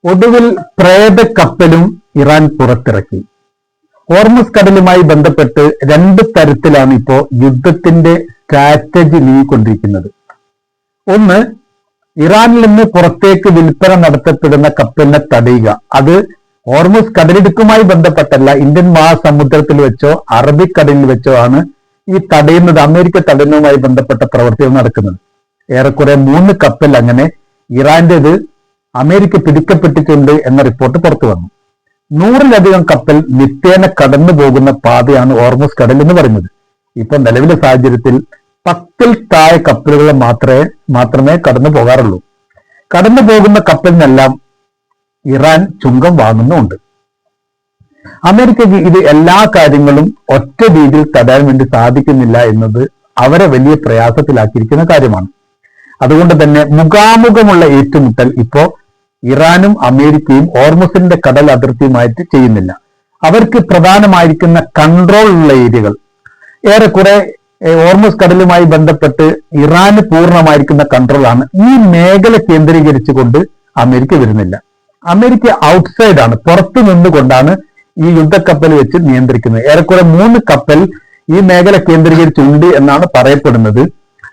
ഒടുവിൽ പ്രേത കപ്പലും ഇറാൻ പുറത്തിറക്കി. ഹോർമുസ് കടലുമായി ബന്ധപ്പെട്ട് രണ്ട് തരത്തിലാണ് ഇപ്പോ യുദ്ധത്തിന്റെ സ്ട്രാറ്റജി നീങ്ങിക്കൊണ്ടിരിക്കുന്നത്. ഒന്ന്, ഇറാനിൽ നിന്ന് പുറത്തേക്ക് വിൽപ്പന നടത്തപ്പെടുന്ന കപ്പലിനെ തടയുക. അത് ഹോർമുസ് കടലിടുക്കുമായി ബന്ധപ്പെട്ടല്ല, ഇന്ത്യൻ മഹാസമുദ്രത്തിൽ വെച്ചോ അറബിക്കടലിൽ വെച്ചോ ആണ് ഈ തടയുന്നത്. അമേരിക്ക തടയുന്നതുമായി ബന്ധപ്പെട്ട പ്രവർത്തികൾ നടക്കുന്നത്. ഏറെക്കുറെ 3 കപ്പൽ അങ്ങനെ ഇറാന്റേത് അമേരിക്ക പിടിക്കപ്പെട്ടിട്ടുണ്ട് എന്ന റിപ്പോർട്ട് പുറത്തു വന്നു. 100-ലധികം കപ്പൽ നിത്യേന കടന്നു പോകുന്ന പാതയാണ് ഹോർമുസ് കടൽ എന്ന് പറയുന്നത്. ഇപ്പൊ നിലവിലെ സാഹചര്യത്തിൽ 10-ൽ താഴെ കപ്പലുകൾ മാത്രമേ കടന്നു പോകാറുള്ളൂ. കടന്നു പോകുന്ന കപ്പലിനെല്ലാം ഇറാൻ ചുങ്കം വാങ്ങുന്നുമുണ്ട്. അമേരിക്കയ്ക്ക് ഇത് എല്ലാ കാര്യങ്ങളും ഒറ്റ രീതിയിൽ തടയാൻ വേണ്ടി സാധിക്കുന്നില്ല എന്നത് അവരെ വലിയ പ്രയാസത്തിലാക്കിയിരിക്കുന്ന കാര്യമാണ്. അതുകൊണ്ട് തന്നെ മുഖാമുഖമുള്ള ഏറ്റുമുട്ടൽ ഇപ്പോ ഇറാനും അമേരിക്കയും ഹോർമുസിന്റെ കടൽ അതിർത്തിയുമായിട്ട് ചെയ്യുന്നില്ല. അവർക്ക് പ്രധാനമായിരിക്കുന്ന കൺട്രോൾ ഉള്ള ഏരിയകൾ ഏറെക്കുറെ ഹോർമുസ് കടലുമായി ബന്ധപ്പെട്ട് ഇറാന് പൂർണ്ണമായിരിക്കുന്ന കൺട്രോളാണ്. ഈ മേഖല കേന്ദ്രീകരിച്ചുകൊണ്ട് അമേരിക്ക വരുന്നില്ല. അമേരിക്ക ഔട്ട്സൈഡ് ആണ്, പുറത്തു നിന്നുകൊണ്ടാണ് ഈ യുദ്ധക്കപ്പൽ വെച്ച് നിയന്ത്രിക്കുന്നത്. ഏറെക്കുറെ 3 കപ്പൽ ഈ മേഖല കേന്ദ്രീകരിച്ചുണ്ട് എന്നാണ് പറയപ്പെടുന്നത്.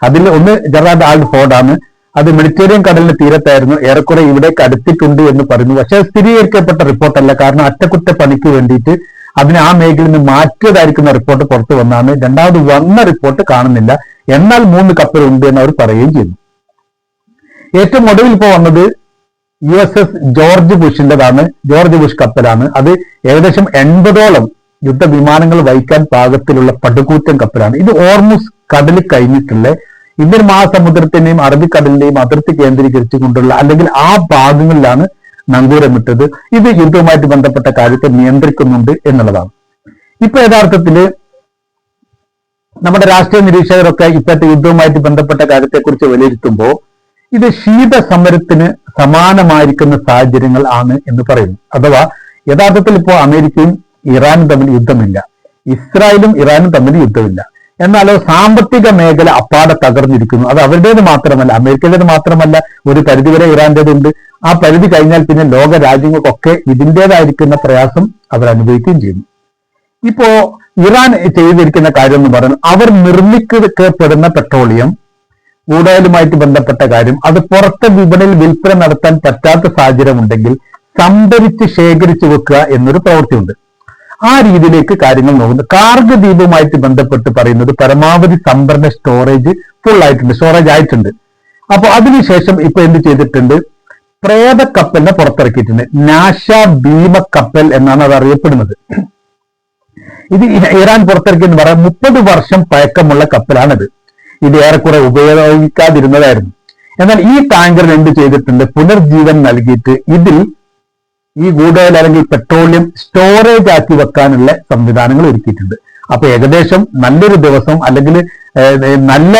അതിൽ ഒന്ന് ജറാദ് ആൽ ഹോഡ് ആണ്. അത് മെഡിറ്ററേനിയൻ കടലിന് തീരത്തായിരുന്നു. ഏറെക്കുറെ ഇവിടേക്ക് അടുത്തിട്ടുണ്ട് എന്ന് പറയുന്നു. പക്ഷേ സ്ഥിരീകരിക്കപ്പെട്ട റിപ്പോർട്ടല്ല. കാരണം അറ്റകുറ്റപ്പണിക്ക് വേണ്ടിയിട്ട് അതിനെ ആ മേഖലയിൽ നിന്ന് മാറ്റിയതായിരിക്കുന്ന റിപ്പോർട്ട് പുറത്തു വന്നാണ്. രണ്ടാമത് വന്ന റിപ്പോർട്ട് കാണുന്നില്ല. എന്നാൽ 3 കപ്പൽ ഉണ്ട് എന്ന് അവർ പറയുകയും ചെയ്യുന്നു. ഏറ്റവും ഒടുവിൽ ഇപ്പോൾ വന്നത് USS ജോർജ് ബുഷിൻ്റെതാണ്. ജോർജ് ബുഷ് കപ്പലാണ്. അത് ഏകദേശം 80ഓളം യുദ്ധവിമാനങ്ങൾ വഹിക്കാൻ പാകത്തിലുള്ള പടുകൂറ്റൻ കപ്പലാണ്. ഇത് ഹോർമുസ് കടലിൽ കഴിഞ്ഞിട്ടുള്ള ഇന്ത്യൻ മഹാസമുദ്രത്തിന്റെയും അറബിക്കടലിന്റെയും അതിർത്തി കേന്ദ്രീകരിച്ചുകൊണ്ടുള്ള അല്ലെങ്കിൽ ആ ഭാഗങ്ങളിലാണ് നങ്കൂരമിട്ടത്. ഇത് യുദ്ധവുമായിട്ട് ബന്ധപ്പെട്ട കാര്യത്തെ നിയന്ത്രിക്കുന്നുണ്ട് എന്നുള്ളതാണ്. ഇപ്പൊ യഥാർത്ഥത്തില് നമ്മുടെ രാഷ്ട്രീയ നിരീക്ഷകരൊക്കെ ഇപ്പോഴത്തെ യുദ്ധവുമായിട്ട് ബന്ധപ്പെട്ട കാര്യത്തെക്കുറിച്ച് വിലയിരുത്തുമ്പോൾ ഇത് ശീത സമരത്തിന് സമാനമായിരിക്കുന്ന സാഹചര്യങ്ങൾ ആണ് എന്ന് പറയുന്നു. അഥവാ യഥാർത്ഥത്തിൽ ഇപ്പോൾ അമേരിക്കയും ഇറാനും തമ്മിൽ യുദ്ധമില്ല, ഇസ്രായേലും ഇറാനും തമ്മിൽ യുദ്ധമില്ല. എന്നാലോ സാമ്പത്തിക മേഖല അപ്പാടെ തകർന്നിരിക്കുന്നു. അത് അവരുടേത് മാത്രമല്ല, അമേരിക്കയുടേത് മാത്രമല്ല, ഒരു പരിധിവരെ ഇറാന്റേതുണ്ട്. ആ പരിധി കഴിഞ്ഞാൽ പിന്നെ ലോക രാജ്യങ്ങൾക്കൊക്കെ ഇതിൻ്റെതായിരിക്കുന്ന പ്രയാസം അവർ അനുഭവിക്കുകയും ചെയ്യുന്നു. ഇപ്പോ ഇറാൻ ചെയ്തിരിക്കുന്ന കാര്യം എന്ന് പറയുന്നത്, അവർ നിർമ്മിക്കപ്പെടുന്ന പെട്രോളിയം കൂടുതലുമായിട്ട് ബന്ധപ്പെട്ട കാര്യം, അത് പുറത്തെ വിപണിയിൽ വിൽപ്പന നടത്താൻ പറ്റാത്ത സാഹചര്യം ഉണ്ടെങ്കിൽ സംഭരിച്ച് ശേഖരിച്ചു വെക്കുക എന്നൊരു പ്രവൃത്തിയുണ്ട്. ആ രീതിയിലേക്ക് കാര്യങ്ങൾ നോക്കുന്നു. കാർഗ ദ്വീപുമായിട്ട് ബന്ധപ്പെട്ട് പറയുന്നത് പരമാവധി സംഭരണ സ്റ്റോറേജ് ഫുൾ ആയിട്ടുണ്ട്, സ്റ്റോറേജ് ആയിട്ടുണ്ട്. അപ്പൊ അതിനുശേഷം ഇപ്പൊ എന്ത് ചെയ്തിട്ടുണ്ട്, പ്രേത കപ്പലിനെ പുറത്തിറക്കിയിട്ടുണ്ട്. നാഷ ഭീമ കപ്പൽ എന്നാണ് അത് അറിയപ്പെടുന്നത്. ഇത് ഇറാൻ പുറത്തിറക്കിയെന്ന് പറയാം. 30 വർഷം പഴക്കമുള്ള കപ്പലാണിത്. ഇത് ഏറെക്കുറെ ഉപയോഗിക്കാതിരുന്നതായിരുന്നു. എന്നാൽ ഈ ടാങ്കറിന് എന്ത് ചെയ്തിട്ടുണ്ട്, പുനർജീവൻ നൽകിയിട്ട് ഇതിൽ ഈ ഗൂഢോയിൽ അല്ലെങ്കിൽ പെട്രോളിയം സ്റ്റോറേജ് ആക്കി വെക്കാനുള്ള സംവിധാനങ്ങൾ ഒരുക്കിയിട്ടുണ്ട്. അപ്പൊ ഏകദേശം നല്ലൊരു ദിവസം അല്ലെങ്കിൽ നല്ല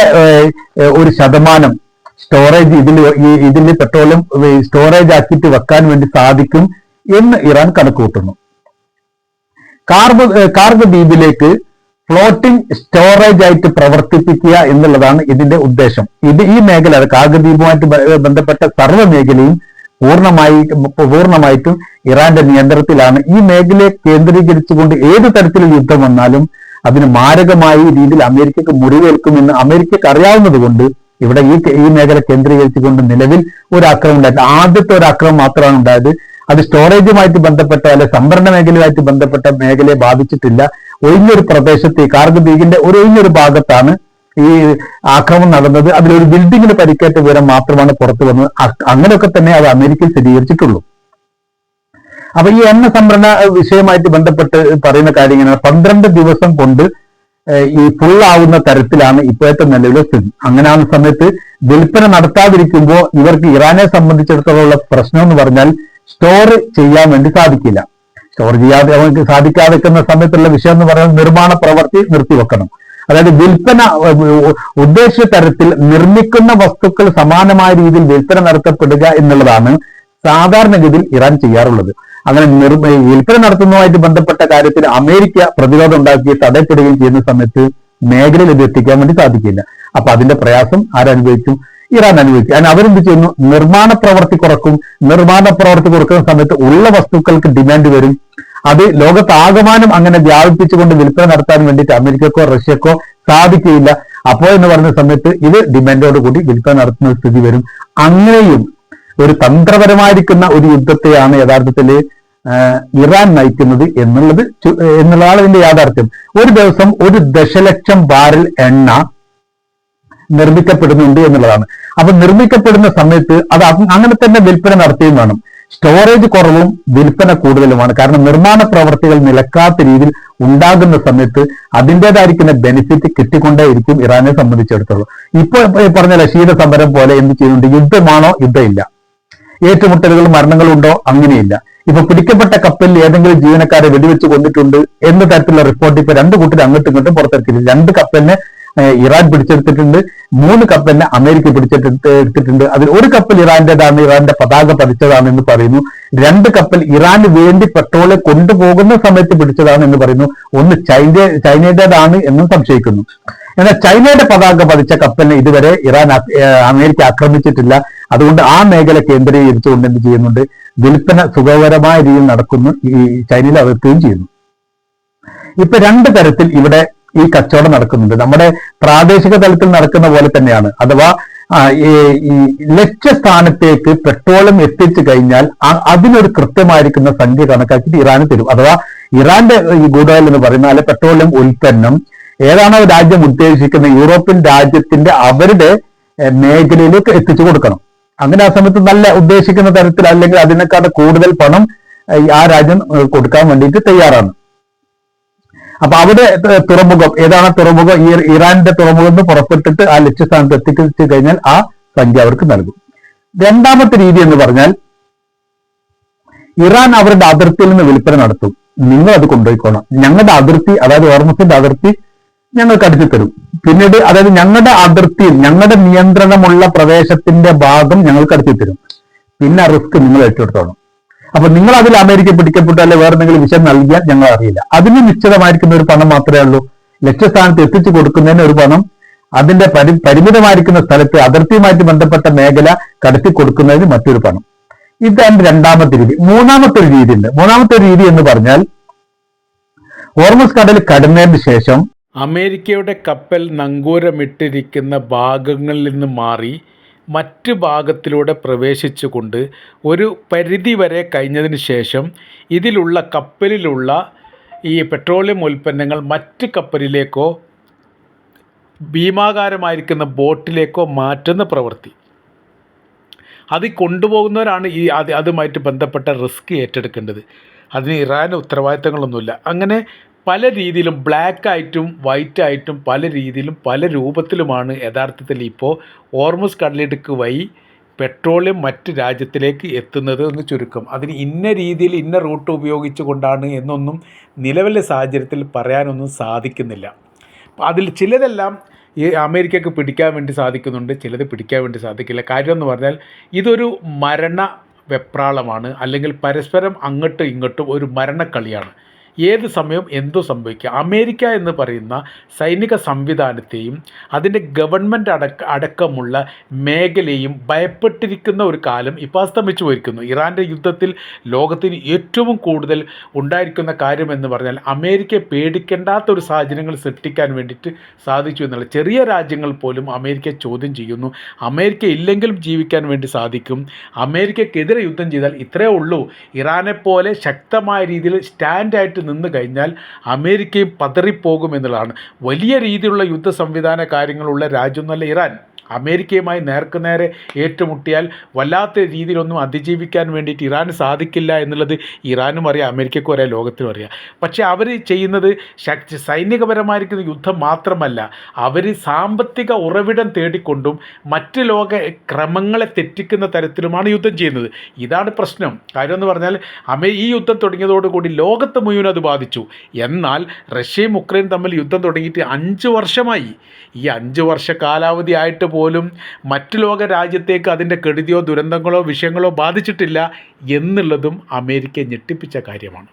ഒരു ശതമാനം സ്റ്റോറേജ് ഇതിൽ പെട്രോളിയം സ്റ്റോറേജ് ആക്കിയിട്ട് വെക്കാൻ വേണ്ടി സാധിക്കും എന്ന് ഇറാൻ കണക്ക് കൂട്ടുന്നു. കാർഗ ദ്വീപിലേക്ക് ഫ്ലോട്ടിംഗ് സ്റ്റോറേജ് ആയിട്ട് പ്രവർത്തിപ്പിക്കുക എന്നുള്ളതാണ് ഇതിന്റെ ഉദ്ദേശം. ഈ മേഖല കാർഗ ദ്വീപുമായിട്ട് ബന്ധപ്പെട്ട സർവ്വ മേഖലയും പൂർണ്ണമായിട്ടും ഇറാന്റെ നിയന്ത്രണത്തിലാണ്. ഈ മേഖലയെ കേന്ദ്രീകരിച്ചുകൊണ്ട് ഏത് തരത്തിലുള്ള യുദ്ധം വന്നാലും അതിന് മാരകമായ രീതിയിൽ അമേരിക്കക്ക് മുറിവേൽക്കുമെന്ന് അമേരിക്കക്ക് അറിയാവുന്നത് കൊണ്ട് ഇവിടെ ഈ മേഖല കേന്ദ്രീകരിച്ചുകൊണ്ട് നിലവിൽ ഒരു ആക്രമണം ഉണ്ടായത്. ആദ്യത്തെ ഒരു ആക്രമണം മാത്രമാണ് ഉണ്ടായത്. അത് സ്റ്റോറേജുമായിട്ട് ബന്ധപ്പെട്ട അല്ലെ സംഭരണ മേഖലയുമായിട്ട് ബന്ധപ്പെട്ട മേഖലയെ ബാധിച്ചിട്ടില്ല. ഒഴിഞ്ഞൊരു പ്രദേശത്ത് കാർഗ ദ്വീപിന്റെ ഒഴിഞ്ഞൊരു ഭാഗത്താണ് ഈ ആക്രമണം നടന്നത്. അതിലൊരു ബിൽഡിങ്ങിന് പരിക്കേറ്റ വിവരം മാത്രമാണ് പുറത്തു വന്നത്. അങ്ങനെയൊക്കെ തന്നെ അത് അമേരിക്കയിൽ സ്ഥിരീകരിച്ചിട്ടുള്ളൂ. അപ്പൊ ഈ എണ്ണ സംഭരണ വിഷയമായിട്ട് ബന്ധപ്പെട്ട് പറയുന്ന കാര്യങ്ങൾ 12 ദിവസം കൊണ്ട് ഈ ഫുള്ളാവുന്ന തരത്തിലാണ് ഇപ്പോഴത്തെ നിലവിലെ സ്ഥിതി. അങ്ങനെയാവുന്ന സമയത്ത് വിൽപ്പന നടത്താതിരിക്കുമ്പോൾ ഇവർക്ക് ഇറാനെ സംബന്ധിച്ചിടത്തോളം പ്രശ്നം എന്ന് പറഞ്ഞാൽ സ്റ്റോർ ചെയ്യാൻ വേണ്ടി സാധിക്കില്ല. സ്റ്റോർ ചെയ്യാതെ അവർക്ക് സാധിക്കാതിരിക്കുന്ന സമയത്തുള്ള വിഷയം എന്ന് പറയുന്നത് നിർമ്മാണ പ്രവൃത്തി നിർത്തിവെക്കണം. അതായത് വിൽപ്പന ഉദ്ദേശിച്ച തരത്തിൽ നിർമ്മിക്കുന്ന വസ്തുക്കൾ സമാനമായ രീതിയിൽ വിൽപ്പന നടത്തപ്പെടുക എന്നുള്ളതാണ് സാധാരണഗതിയിൽ ഇറാൻ ചെയ്യാറുള്ളത്. അങ്ങനെ വിൽപ്പന നടത്തുന്നതുമായിട്ട് ബന്ധപ്പെട്ട കാര്യത്തിൽ അമേരിക്ക പ്രതിരോധം ഉണ്ടാക്കി തടയപ്പെടുകയും ചെയ്യുന്ന സമയത്ത് മേഖലയിൽ ഇത് എത്തിക്കാൻ വേണ്ടി സാധിക്കില്ല. അപ്പൊ അതിന്റെ പ്രയാസം ആരനുഭവിക്കും? ഇറാൻ അനുവദിച്ചു. അതിന് അവരെന്ത് ചെയ്യുന്നു? നിർമ്മാണ പ്രവൃത്തി കുറക്കും. നിർമ്മാണ പ്രവൃത്തി കുറക്കുന്ന സമയത്ത് ഉള്ള വസ്തുക്കൾക്ക് ഡിമാൻഡ് വരും. അത് ലോകത്താകമാനം അങ്ങനെ വ്യാപിപ്പിച്ചുകൊണ്ട് വിൽപ്പന നടത്താൻ വേണ്ടിയിട്ട് അമേരിക്കക്കോ റഷ്യക്കോ സാധിക്കുകയില്ല. അപ്പോൾ എന്ന് പറയുന്ന സമയത്ത് ഇത് ഡിമാൻഡോട് കൂടി വിൽപ്പന നടത്തുന്ന സ്ഥിതി വരും. അങ്ങനെയും ഒരു തന്ത്രപരമായിരിക്കുന്ന ഒരു യുദ്ധത്തെയാണ് യഥാർത്ഥത്തിൽ ഇറാൻ നയിക്കുന്നത് എന്നുള്ളതാണ് ഇതിന്റെ യാഥാർത്ഥ്യം. ഒരു ദിവസം 1 ദശലക്ഷം ബാരൽ എണ്ണ നിർമ്മിക്കപ്പെടുന്നുണ്ട് എന്നുള്ളതാണ്. അപ്പൊ നിർമ്മിക്കപ്പെടുന്ന സമയത്ത് അത് അങ്ങനെ തന്നെ വിൽപ്പന നടത്തുകയും വേണം. സ്റ്റോറേജ് കുറവും വിൽപ്പന കൂടുതലുമാണ്. കാരണം നിർമ്മാണ പ്രവർത്തികൾ നിലക്കാത്ത രീതിയിൽ ഉണ്ടാകുന്ന സമയത്ത് അതിൻ്റെതായിരിക്കുന്ന ബെനിഫിറ്റ് കിട്ടിക്കൊണ്ടേയിരിക്കും ഇറാനെ സംബന്ധിച്ചിടത്തോളം. ഇപ്പോൾ പറഞ്ഞ ശീത സമരം പോലെ എന്ത് ചെയ്യുന്നുണ്ട്? യുദ്ധമാണോ? യുദ്ധമില്ല. ഏറ്റുമുട്ടലുകളും മരണങ്ങളും ഉണ്ടോ? അങ്ങനെയില്ല. ഇപ്പൊ പിടിക്കപ്പെട്ട കപ്പലിൽ ഏതെങ്കിലും ജീവനക്കാരെ വെടിവെച്ച് കൊന്നിട്ടുണ്ട് എന്ന തരത്തിലുള്ള റിപ്പോർട്ട് ഇപ്പൊ 2 കൂട്ടർ അങ്ങോട്ടും ഇങ്ങോട്ടും പുറത്തെടുത്തില്ല. 2 കപ്പലിനെ ഇറാൻ പിടിച്ചെടുത്തിട്ടുണ്ട്, 3 കപ്പലിനെ അമേരിക്ക എടുത്തിട്ടുണ്ട്. അതിൽ 1 കപ്പൽ ഇറാന്റേതാണ്, ഇറാന്റെ പതാക പതിച്ചതാണ് എന്ന് പറയുന്നു. 2 കപ്പൽ ഇറാന് വേണ്ടി പെട്രോള് കൊണ്ടുപോകുന്ന സമയത്ത് പിടിച്ചതാണ് എന്ന് പറയുന്നു. 1 ചൈനയുടേതാണ് എന്നും സംശയിക്കുന്നു. എന്നാൽ ചൈനയുടെ പതാക പതിച്ച കപ്പലിനെ ഇതുവരെ അമേരിക്ക ആക്രമിച്ചിട്ടില്ല. അതുകൊണ്ട് ആ മേഖല കേന്ദ്രീകരിച്ചുകൊണ്ട് എന്ത് ചെയ്യുന്നുണ്ട്? വിൽപ്പന സുഖകരമായ രീതിയിൽ നടക്കുന്നു. ഈ ചൈനയിൽ അതെത്തുകയും ചെയ്യുന്നു. ഇപ്പൊ 2 തരത്തിൽ ഇവിടെ ഈ കച്ചവടം നടക്കുന്നുണ്ട്. നമ്മുടെ പ്രാദേശിക തലത്തിൽ നടക്കുന്ന പോലെ തന്നെയാണ്. അഥവാ ഈ ലക്ഷ്യസ്ഥാനത്തേക്ക് പെട്രോളും എത്തിച്ചു കഴിഞ്ഞാൽ അതിനൊരു കൃത്യമായിരിക്കുന്ന സംഖ്യ കണക്കാക്കിയിട്ട് ഇറാന് തരും. അഥവാ ഇറാന്റെ ഈ ഗൂഡ് ഓയിൽ എന്ന് പറയുന്ന അല്ലെ പെട്രോളിയം ഉൽപ്പന്നം ഏതാണോ രാജ്യം ഉദ്ദേശിക്കുന്ന യൂറോപ്യൻ രാജ്യത്തിന്റെ അവരുടെ മേഖലയിലേക്ക് എത്തിച്ചു കൊടുക്കണം. അങ്ങനെ ആ സമയത്ത് നല്ല ഉദ്ദേശിക്കുന്ന തരത്തിൽ അല്ലെങ്കിൽ അതിനേക്കാൾ കൂടുതൽ പണം ആ രാജ്യം കൊടുക്കാൻ വേണ്ടിയിട്ട് തയ്യാറാണ്. അപ്പൊ അവിടെ തുറമുഖം ഏതാണ്? തുറമുഖം ഇറാന്റെ തുറമുഖം എന്ന് പുറപ്പെട്ടിട്ട് ആ ലക്ഷ്യസ്ഥാനത്ത് എത്തിച്ചു കഴിഞ്ഞാൽ ആ സംഖ്യ അവർക്ക് നൽകും. രണ്ടാമത്തെ രീതി എന്ന് പറഞ്ഞാൽ ഇറാൻ അവരുടെ അതിർത്തിയിൽ നിന്ന് വിൽപ്പന നടത്തും. നിങ്ങൾ അത് കൊണ്ടുപോയിക്കോണം, ഞങ്ങളുടെ അതിർത്തി, അതായത് ഹോർമസിന്റെ അതിർത്തി ഞങ്ങൾക്ക് അടിച്ചു തരും. പിന്നീട് അതായത് ഞങ്ങളുടെ അതിർത്തിയിൽ ഞങ്ങളുടെ നിയന്ത്രണമുള്ള പ്രദേശത്തിന്റെ ഭാഗം ഞങ്ങൾക്ക് അടിച്ചു തരും. പിന്നെ റിസ്ക് നിങ്ങൾ ഏറ്റെടുത്തോണം. അപ്പൊ നിങ്ങൾ അതിൽ അമേരിക്ക പിടിക്കപ്പെട്ടു അല്ലെ വേറെ എന്തെങ്കിലും വിഷയം നൽകിയാൽ ഞങ്ങൾ അറിയില്ല. അതിന് നിശ്ചിതമായിരിക്കുന്ന ഒരു പണം മാത്രമേ ഉള്ളൂ. ലക്ഷ്യസ്ഥാനത്ത് എത്തിച്ചു കൊടുക്കുന്നതിന് ഒരു പണം, അതിന്റെ പരിമിതമായിരിക്കുന്ന സ്ഥലത്ത് അതിർത്തിയുമായിട്ട് ബന്ധപ്പെട്ട മേഖല കടത്തി കൊടുക്കുന്നതിന് മറ്റൊരു പണം. ഇതാണ് രണ്ടാമത്തെ രീതി. മൂന്നാമത്തെ ഒരു രീതി ഉണ്ട്. മൂന്നാമത്തെ രീതി എന്ന് പറഞ്ഞാൽ ഹോർമസ് കടൽ കടന്നതിന് ശേഷം അമേരിക്കയുടെ കപ്പൽ നങ്കൂരമിട്ടിരിക്കുന്ന ഭാഗങ്ങളിൽ നിന്ന് മാറി മറ്റ് ഭാഗത്തിലൂടെ പ്രവേശിച്ചുകൊണ്ട് ഒരു പരിധി വരെ കഴിഞ്ഞതിന് ശേഷം ഇതിലുള്ള കപ്പലിലുള്ള ഈ പെട്രോളിയം ഉൽപ്പന്നങ്ങൾ മറ്റ് കപ്പലിലേക്കോ ഭീമാകാരമായിരിക്കുന്ന ബോട്ടിലേക്കോ മാറ്റുന്ന പ്രവൃത്തി. അത് കൊണ്ടുപോകുന്നവരാണ് അതുമായിട്ട് ബന്ധപ്പെട്ട റിസ്ക് ഏറ്റെടുക്കേണ്ടത്. അതിന് ഇറാന് ഉത്തരവാദിത്തങ്ങളൊന്നുമില്ല. അങ്ങനെ പല രീതിയിലും ബ്ലാക്കായിട്ടും വൈറ്റായിട്ടും പല രീതിയിലും പല രൂപത്തിലുമാണ് യഥാർത്ഥത്തിൽ ഇപ്പോൾ ഹോർമുസ് കടലിടുക്ക് വഴി പെട്രോളിയം മറ്റ് രാജ്യത്തിലേക്ക് എത്തുന്നത് എന്ന് ചുരുക്കം. അതിന് ഇന്ന രീതിയിൽ ഇന്ന റൂട്ട് ഉപയോഗിച്ചു കൊണ്ടാണ് എന്നൊന്നും നിലവിലെ സാഹചര്യത്തിൽ പറയാനൊന്നും സാധിക്കുന്നില്ല. അതിൽ ചിലതെല്ലാം ഈ അമേരിക്കക്ക് പിടിക്കാൻ വേണ്ടി സാധിക്കുന്നുണ്ട്, ചിലത് പിടിക്കാൻ വേണ്ടി സാധിക്കില്ല. കാര്യം എന്ന് പറഞ്ഞാൽ ഇതൊരു മരണ വെപ്രാളമാണ്, അല്ലെങ്കിൽ പരസ്പരം അങ്ങോട്ടും ഇങ്ങോട്ടും ഒരു മരണക്കളിയാണ്. ഏത് സമയം എന്തോ സംഭവിക്കുക. അമേരിക്ക എന്ന് പറയുന്ന സൈനിക സംവിധാനത്തെയും അതിൻ്റെ ഗവൺമെൻറ് അടക്കമുള്ള മേഖലയും ഭയപ്പെട്ടിരിക്കുന്ന ഒരു കാലം ഇപ്പോൾ അസ്തമിച്ചു പോയിരിക്കുന്നു. ഇറാൻ്റെ യുദ്ധത്തിൽ ലോകത്തിന് ഏറ്റവും കൂടുതൽ ഉണ്ടായിരിക്കുന്ന കാര്യം എന്ന് പറഞ്ഞാൽ അമേരിക്കയെ പേടിക്കേണ്ടാത്ത ഒരു സാഹചര്യങ്ങൾ സൃഷ്ടിക്കാൻ വേണ്ടിയിട്ട് സാധിച്ചു എന്നുള്ള. ചെറിയ രാജ്യങ്ങൾ പോലും അമേരിക്കയെ ചോദ്യം ചെയ്യുന്നു. അമേരിക്ക ഇല്ലെങ്കിലും ജീവിക്കാൻ വേണ്ടി സാധിക്കും. അമേരിക്കക്കെതിരെ യുദ്ധം ചെയ്താൽ ഇത്രയേ ഉള്ളൂ. ഇറാനെ പോലെ ശക്തമായ രീതിയിൽ സ്റ്റാൻഡായിട്ട് നിന്ന് കഴിഞ്ഞാൽ അമേരിക്കയും പതറിപ്പോകുമെന്നുള്ളതാണ്. വലിയ രീതിയിലുള്ള യുദ്ധ സംവിധാന കാര്യങ്ങളുള്ള രാജ്യമൊന്നുമല്ല ഇറാൻ. അമേരിക്കയുമായി നേർക്കുനേരെ ഏറ്റുമുട്ടിയാൽ വല്ലാത്ത രീതിയിലൊന്നും അതിജീവിക്കാൻ വേണ്ടിയിട്ട് ഇറാന് സാധിക്കില്ല എന്നുള്ളത് ഇറാനും അറിയാം, അമേരിക്കയ്ക്കും അറിയാം, ലോകത്തിനും അറിയാം. പക്ഷേ അവർ ചെയ്യുന്നത് സൈനികപരമായിരിക്കുന്ന യുദ്ധം മാത്രമല്ല, അവർ സാമ്പത്തിക ഉറവിടം തേടിക്കൊണ്ടും മറ്റ് ലോക ക്രമങ്ങളെ തെറ്റിക്കുന്ന തരത്തിലുമാണ് യുദ്ധം ചെയ്യുന്നത്. ഇതാണ് പ്രശ്നം. കാര്യം എന്ന് പറഞ്ഞാൽ ഈ യുദ്ധം തുടങ്ങിയതോടുകൂടി ലോകത്ത് മുഴുവൻ അത് ബാധിച്ചു. എന്നാൽ റഷ്യയും ഉക്രൈനും തമ്മിൽ യുദ്ധം തുടങ്ങിയിട്ട് 5 വർഷമായി. ഈ 5 വർഷ കാലാവധി ആയിട്ട് പോലും മറ്റു ലോക രാജ്യത്തേക്ക് അതിൻ്റെ കെടുതിയോ ദുരന്തങ്ങളോ വിഷയങ്ങളോ ബാധിച്ചിട്ടില്ല എന്നുള്ളതും അമേരിക്കയെ ഞെട്ടിപ്പിച്ച കാര്യമാണ്.